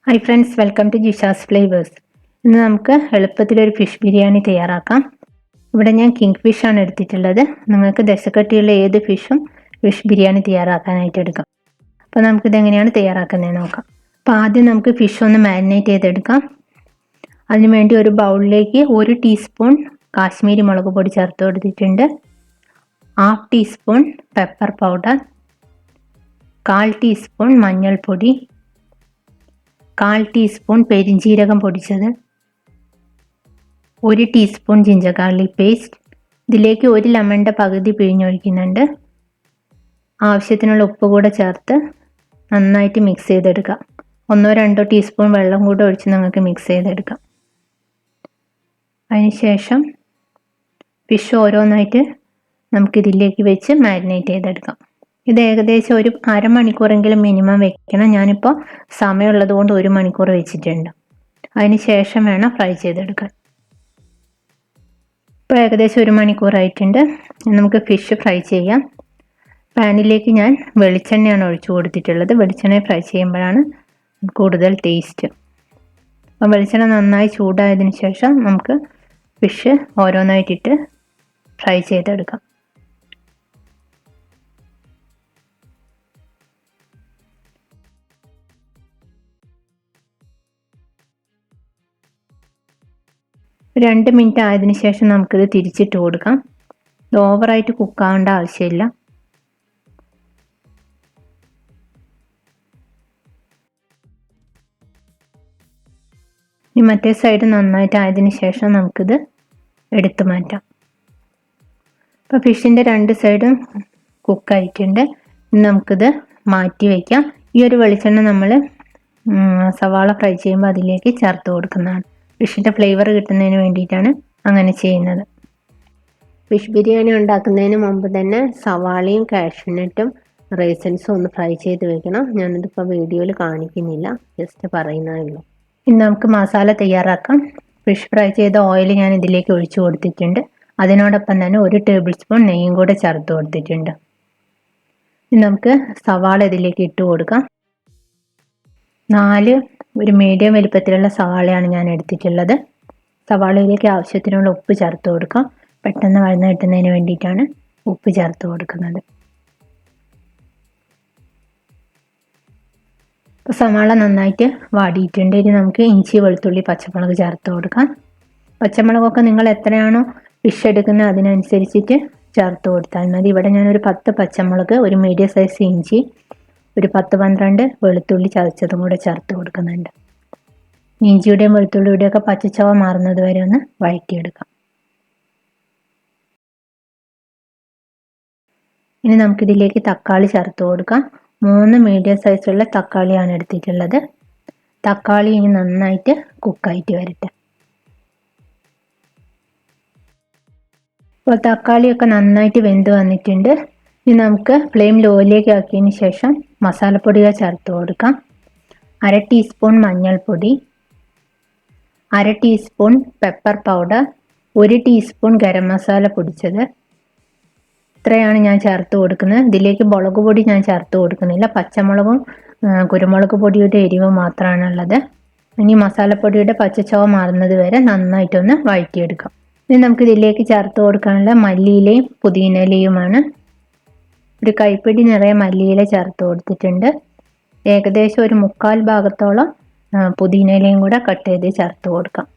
Hi friends, welcome to Jisha's flavours. ഇന്ന് നമുക്ക് എളുപ്പത്തിലൊരു fish biryani തയ്യാറാക്കാം. ഇവിടെ ഞാൻ കിങ് ഫിഷ് ആണ് എടുത്തിട്ടുള്ളത്. നിങ്ങൾക്ക് ദശക്കട്ടിയുള്ള ഏത് ഫിഷും ഫിഷ് ബിരിയാണി തയ്യാറാക്കാനായിട്ട് എടുക്കാം. അപ്പോൾ നമുക്കിതെങ്ങനെയാണ് തയ്യാറാക്കുന്നതെന്ന് നോക്കാം. അപ്പോൾ ആദ്യം നമുക്ക് ഫിഷ് ഒന്ന് മാരിനേറ്റ് ചെയ്തെടുക്കാം. അതിനുവേണ്ടി ഒരു ബൗളിലേക്ക് 1 ടീസ്പൂൺ കാശ്മീരി മുളക് പൊടി ചേർത്ത് കൊടുത്തിട്ടുണ്ട്, 1/2 ടീസ്പൂൺ പെപ്പർ പൗഡർ, 1/4 ടീസ്പൂൺ മഞ്ഞൾപ്പൊടി, 1/4 ടീസ്പൂൺ പെരിഞ്ജീരകം പൊടിച്ചത്, 1 ടീസ്പൂൺ ജിഞ്ചർ ഗാർലിക് പേസ്റ്റ്. ഇതിലേക്ക് 1 ലെമണിൻ്റെ പകുതി പിഴിഞ്ഞൊഴിക്കുന്നുണ്ട്. ആവശ്യത്തിനുള്ള ഉപ്പ് കൂടെ ചേർത്ത് നന്നായിട്ട് മിക്സ് ചെയ്തെടുക്കാം. 1-2 ടീസ്പൂൺ വെള്ളം കൂടെ ഒഴിച്ച് നിങ്ങൾക്ക് മിക്സ് ചെയ്തെടുക്കാം. അതിനുശേഷം ഫിഷ് ഓരോന്നായിട്ട് നമുക്കിതിലേക്ക് വെച്ച് മാരിനേറ്റ് ചെയ്തെടുക്കാം. ഇത് ഏകദേശം ഒരു അരമണിക്കൂറെങ്കിലും മിനിമം വെക്കണം. ഞാനിപ്പോൾ സമയമുള്ളത് കൊണ്ട് 1 മണിക്കൂർ വെച്ചിട്ടുണ്ട്. അതിന് ശേഷം വേണം ഫ്രൈ ചെയ്തെടുക്കാൻ. ഇപ്പോൾ ഏകദേശം 1 മണിക്കൂറായിട്ടുണ്ട്. നമുക്ക് ഫിഷ് ഫ്രൈ ചെയ്യാം. പാനിലേക്ക് ഞാൻ വെളിച്ചെണ്ണയാണ് ഒഴിച്ചു കൊടുത്തിട്ടുള്ളത്. വെളിച്ചെണ്ണ ഫ്രൈ ചെയ്യുമ്പോഴാണ് കൂടുതൽ ടേസ്റ്റ്. അപ്പോൾ വെളിച്ചെണ്ണ നന്നായി ചൂടായതിനു ശേഷം നമുക്ക് ഫിഷ് ഓരോന്നായിട്ടിട്ട് ഫ്രൈ ചെയ്തെടുക്കാം. ഒരു 2 മിനിറ്റ് ആയതിനു ശേഷം നമുക്കിത് തിരിച്ചിട്ട് കൊടുക്കാം. ഇത് ഓവറായിട്ട് കുക്കാവേണ്ട ആവശ്യമില്ല. ഇനി മറ്റേ സൈഡ് നന്നായിട്ട് ആയതിനു ശേഷം നമുക്കിത് എടുത്തു മാറ്റാം. അപ്പോൾ ഫിഷിൻ്റെ 2 സൈഡും കുക്കായിട്ടുണ്ട്. ഇനി നമുക്കിത് മാറ്റി വയ്ക്കാം. ഈ ഒരു വെളിച്ചെണ്ണ നമ്മൾ സവാള ഫ്രൈ ചെയ്യുമ്പോൾ അതിലേക്ക് ചേർത്ത് കൊടുക്കുന്നതാണ്. ഫിഷിൻ്റെ ഫ്ലേവർ കിട്ടുന്നതിന് വേണ്ടിയിട്ടാണ് അങ്ങനെ ചെയ്യുന്നത്. ഫിഷ് ബിരിയാണി ഉണ്ടാക്കുന്നതിന് മുമ്പ് തന്നെ സവാളയും കാഷ്യൂനട്ടും റൈസൻസും ഒന്ന് ഫ്രൈ ചെയ്ത് വെക്കണം. ഞാനിതിപ്പോൾ വീഡിയോയിൽ കാണിക്കുന്നില്ല, ജസ്റ്റ് പറയുന്നതേ ഉള്ളൂ. ഇനി നമുക്ക് മസാല തയ്യാറാക്കാം. ഫിഷ് ഫ്രൈ ചെയ്ത ഓയിൽ ഞാൻ ഇതിലേക്ക് ഒഴിച്ചു കൊടുത്തിട്ടുണ്ട്. അതിനോടൊപ്പം തന്നെ 1 ടേബിൾ സ്പൂൺ നെയ്യും കൂടെ ചേർത്ത് കൊടുത്തിട്ടുണ്ട്. ഇനി നമുക്ക് സവാള ഇതിലേക്ക് ഇട്ട് കൊടുക്കാം. 4 ഒരു മീഡിയം വലിപ്പത്തിലുള്ള സവാളയാണ് ഞാൻ എടുത്തിട്ടുള്ളത്. സവാളയിലേക്ക് ആവശ്യത്തിനുള്ള ഉപ്പ് ചേർത്ത് കൊടുക്കാം. പെട്ടെന്ന് വഴന്ന് കിട്ടുന്നതിന് വേണ്ടിയിട്ടാണ് ഉപ്പ് ചേർത്ത് കൊടുക്കുന്നത്. ഇപ്പോൾ സവാള നന്നായിട്ട് വാടിയിട്ടുണ്ട്. ഇനി നമുക്ക് ഇഞ്ചി, വെളുത്തുള്ളി, പച്ചമുളക് ചേർത്ത് കൊടുക്കാം. പച്ചമുളകൊക്കെ നിങ്ങൾ എത്രയാണോ ഫിഷ് എടുക്കുന്നത് അതിനനുസരിച്ചിട്ട് ചേർത്ത് കൊടുത്താൽ മതി. ഇവിടെ ഞാനൊരു 10 പച്ചമുളക്, ഒരു മീഡിയം സൈസ് ഇഞ്ചി, ഒരു 10-12 വെളുത്തുള്ളി ചതച്ചതും കൂടെ ചേർത്ത് കൊടുക്കുന്നുണ്ട്. ഇഞ്ചിയുടെയും വെളുത്തുള്ളിയുടെയും ഒക്കെ പച്ചച്ചവ മാറുന്നത് വരെ ഒന്ന് വഴറ്റിയെടുക്കാം. ഇനി നമുക്കിതിലേക്ക് തക്കാളി ചേർത്ത് കൊടുക്കാം. 3 മീഡിയം സൈസുള്ള തക്കാളിയാണ് എടുത്തിട്ടുള്ളത്. തക്കാളി ഇനി നന്നായിട്ട് കുക്കായിട്ട് വരട്ടെ. ഇപ്പോൾ തക്കാളിയൊക്കെ നന്നായിട്ട് വെന്ത് വന്നിട്ടുണ്ട്. ഇനി നമുക്ക് ഫ്ലെയിം ലോയിലേക്ക് ആക്കിയതിന് ശേഷം മസാലപ്പൊടികൾ ചേർത്ത് കൊടുക്കാം. 1/2 ടീസ്പൂൺ മഞ്ഞൾപ്പൊടി, 1/2 teaspoon pepper powder, 1 teaspoon garam masala പൊടിച്ചത്. ഇത്രയാണ് ഞാൻ ചേർത്ത് കൊടുക്കുന്നത്. ഇതിലേക്ക് മുളക് പൊടി ഞാൻ ചേർത്ത് കൊടുക്കുന്നില്ല. പച്ചമുളകും കുരുമുളക് പൊടിയുടെ എരിവ് മാത്രമാണുള്ളത്. ഇനി മസാലപ്പൊടിയുടെ പച്ചച്ചവ മാറുന്നത് വരെ നന്നായിട്ടൊന്ന് വഴറ്റിയെടുക്കാം. ഇനി നമുക്ക് ഇതിലേക്ക് ചേർത്ത് കൊടുക്കാനുള്ള മല്ലിയിലയും പുതിനയിലയുമാണ്. ഒരു കൈപ്പിടി നിറയെ മല്ലിയില ചേർത്ത് കൊടുത്തിട്ടുണ്ട്. ഏകദേശം ഒരു 1/4 ഭാഗത്തോളം പുതിനയിലയും കൂടെ കട്ട് ചെയ്ത് ചേർത്ത് കൊടുക്കാം.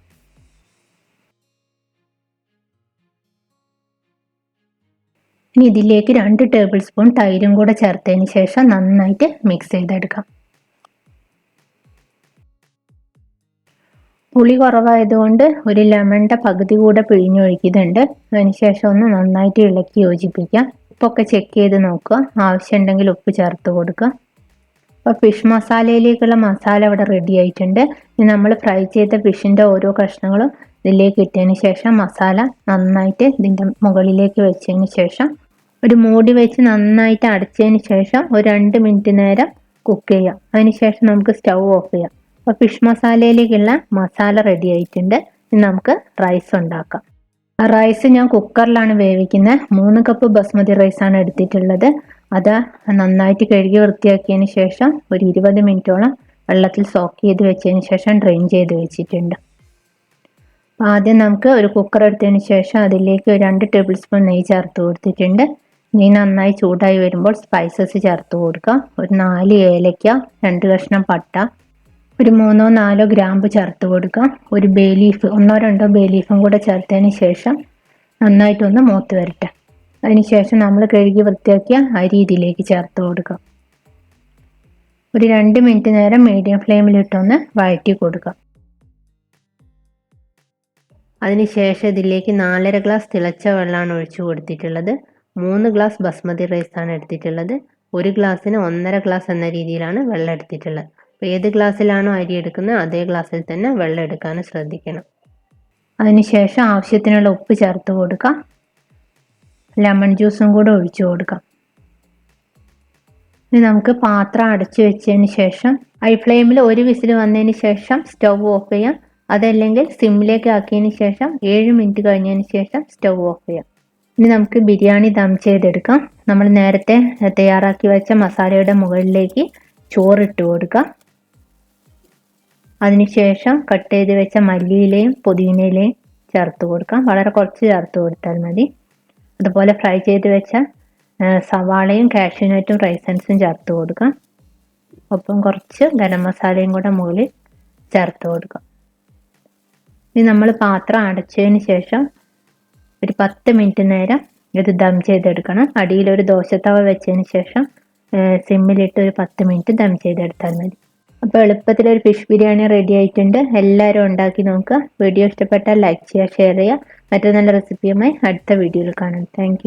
ഇനി ഇതിലേക്ക് 2 ടേബിൾ സ്പൂൺ തൈരും കൂടെ ചേർത്തതിന് ശേഷം നന്നായിട്ട് മിക്സ് ചെയ്തെടുക്കാം. പുളി കുറവായതുകൊണ്ട് 1 ലെമണിൻ്റെ പകുതി കൂടെ പിഴിഞ്ഞൊഴിക്കുന്നുണ്ട്. അതിനുശേഷം ഒന്ന് നന്നായിട്ട് ഇളക്കി യോജിപ്പിക്കാം. ഉപ്പൊക്കെ ചെക്ക് ചെയ്ത് നോക്കുക. ആവശ്യമുണ്ടെങ്കിൽ ഉപ്പ് ചേർത്ത് കൊടുക്കുക. അപ്പോൾ ഫിഷ് മസാലയിലേക്കുള്ള മസാല ഇവിടെ റെഡി ആയിട്ടുണ്ട്. ഇനി നമ്മൾ ഫ്രൈ ചെയ്ത ഫിഷിൻ്റെ ഓരോ കഷ്ണങ്ങളും ഇതിലേക്ക് ഇട്ടതിന് ശേഷം മസാല നന്നായിട്ട് ഇതിൻ്റെ മുകളിലേക്ക് വെച്ചതിന് ശേഷം ഒരു മൂടി വെച്ച് നന്നായിട്ട് അടച്ചതിന് ശേഷം ഒരു 2 മിനിറ്റ് നേരം കുക്ക് ചെയ്യാം. അതിനുശേഷം നമുക്ക് സ്റ്റൗ ഓഫ് ചെയ്യാം. അപ്പോൾ ഫിഷ് മസാലയിലേക്കുള്ള മസാല റെഡി ആയിട്ടുണ്ട്. ഇനി നമുക്ക് റൈസ് ഉണ്ടാക്കാം. റൈസ് ഞാൻ കുക്കറിലാണ് വേവിക്കുന്നത്. 3 കപ്പ് ബസ്മതി റൈസാണ് എടുത്തിട്ടുള്ളത്. അത് നന്നായിട്ട് കഴുകി വൃത്തിയാക്കിയതിന് ശേഷം ഒരു 20 മിനിറ്റോളം വെള്ളത്തിൽ സോക്ക് ചെയ്ത് വെച്ചതിന് ശേഷം ഡ്രെയിൻ ചെയ്ത് വെച്ചിട്ടുണ്ട്. ആദ്യം നമുക്ക് ഒരു കുക്കർ എടുത്തതിന് ശേഷം അതിലേക്ക് ഒരു 2 ടേബിൾ സ്പൂൺ നെയ്യ് ചേർത്ത് കൊടുത്തിട്ടുണ്ട്. നെയ്യ് നന്നായി ചൂടായി വരുമ്പോൾ സ്പൈസസ് ചേർത്ത് കൊടുക്കുക. ഒരു 4 ഏലക്ക, 2 കഷ്ണം പട്ട, ഒരു 3-4 ഗ്രാമ്പു ചേർത്ത് കൊടുക്കുക. ഒരു ബേ ലീഫ്, 1-2 ബേ ലീഫും കൂടെ ചേർത്തതിന് ശേഷം നന്നായിട്ടൊന്ന് മൂത്ത് വരട്ടെ. അതിനുശേഷം നമ്മൾ കഴുകി വൃത്തിയാക്കിയ അരി ഇതിലേക്ക് ചേർത്ത് കൊടുക്കുക. ഒരു 2 മിനിറ്റ് നേരം മീഡിയം ഫ്ലെയിമിലിട്ടൊന്ന് വഴറ്റി കൊടുക്കുക. അതിനുശേഷം ഇതിലേക്ക് 4.5 ഗ്ലാസ് തിളച്ച വെള്ളമാണ് ഒഴിച്ചു കൊടുത്തിട്ടുള്ളത്. 3 ഗ്ലാസ് ബസ്മതി റൈസാണ് എടുത്തിട്ടുള്ളത്. 1 ഗ്ലാസ്സിന് 1.5 ഗ്ലാസ് എന്ന രീതിയിലാണ് വെള്ളം എടുത്തിട്ടുള്ളത്. അപ്പോൾ ഏത് ഗ്ലാസ്സിലാണോ അരി എടുക്കുന്നത് അതേ ഗ്ലാസ്സിൽ തന്നെ വെള്ളം എടുക്കാൻ ശ്രദ്ധിക്കണം. അതിനുശേഷം ആവശ്യത്തിനുള്ള ഉപ്പ് ചേർത്ത് കൊടുക്കാം. ലെമൺ ജ്യൂസും കൂടെ ഒഴിച്ചു കൊടുക്കാം. ഇനി നമുക്ക് പാത്രം അടച്ചു വെച്ചതിന് ശേഷം ഹൈ ഫ്ലെയിമിൽ 1 വിസിൽ വന്നതിന് ശേഷം സ്റ്റവ് ഓഫ് ചെയ്യാം. അതല്ലെങ്കിൽ സിമ്മിലേക്ക് ആക്കിയതിന് ശേഷം 7 മിനിറ്റ് കഴിഞ്ഞതിന് ശേഷം സ്റ്റവ് ഓഫ് ചെയ്യാം. ഇനി നമുക്ക് ബിരിയാണി ദം ചെയ്തെടുക്കാം. നമ്മൾ നേരത്തെ തയ്യാറാക്കി വെച്ച മസാലയുടെ മുകളിലേക്ക് ചോറിട്ട് കൊടുക്കാം. അതിനുശേഷം കട്ട് ചെയ്ത് വെച്ച മല്ലിയിലയും പുതിനയിലയും ചേർത്ത് കൊടുക്കാം. വളരെ കുറച്ച് ചേർത്ത് കൊടുത്താൽ മതി. അതുപോലെ ഫ്രൈ ചെയ്ത് വെച്ച സവാളയും കാഷ്യൂനട്ടും റൈസൻസും ചേർത്ത് കൊടുക്കാം. ഒപ്പം കുറച്ച് ഗരം മസാലയും കൂടെ മുകളിൽ ചേർത്ത് കൊടുക്കാം. ഇനി നമ്മൾ പാത്രം അടച്ചതിന് ശേഷം ഒരു 10 മിനിറ്റ് നേരം ഇത് ദം ചെയ്തെടുക്കണം. അടിയിൽ ഒരു ദോശത്തവ വെച്ചതിന് ശേഷം സിമ്മിലിട്ട് ഒരു 10 മിനിറ്റ് ദം ചെയ്തെടുത്താൽ മതി. അപ്പോൾ എളുപ്പത്തിൽ ഒരു ഫിഷ് ബിരിയാണി റെഡി ആയിട്ടുണ്ട്. എല്ലാവരും ഉണ്ടാക്കി നോക്കുക. വീഡിയോ ഇഷ്ടപ്പെട്ടാൽ ലൈക്ക് ചെയ്യുക, ഷെയർ ചെയ്യുക. മറ്റൊരു നല്ല റെസിപ്പിയുമായി അടുത്ത വീഡിയോയിൽ കാണാം. താങ്ക്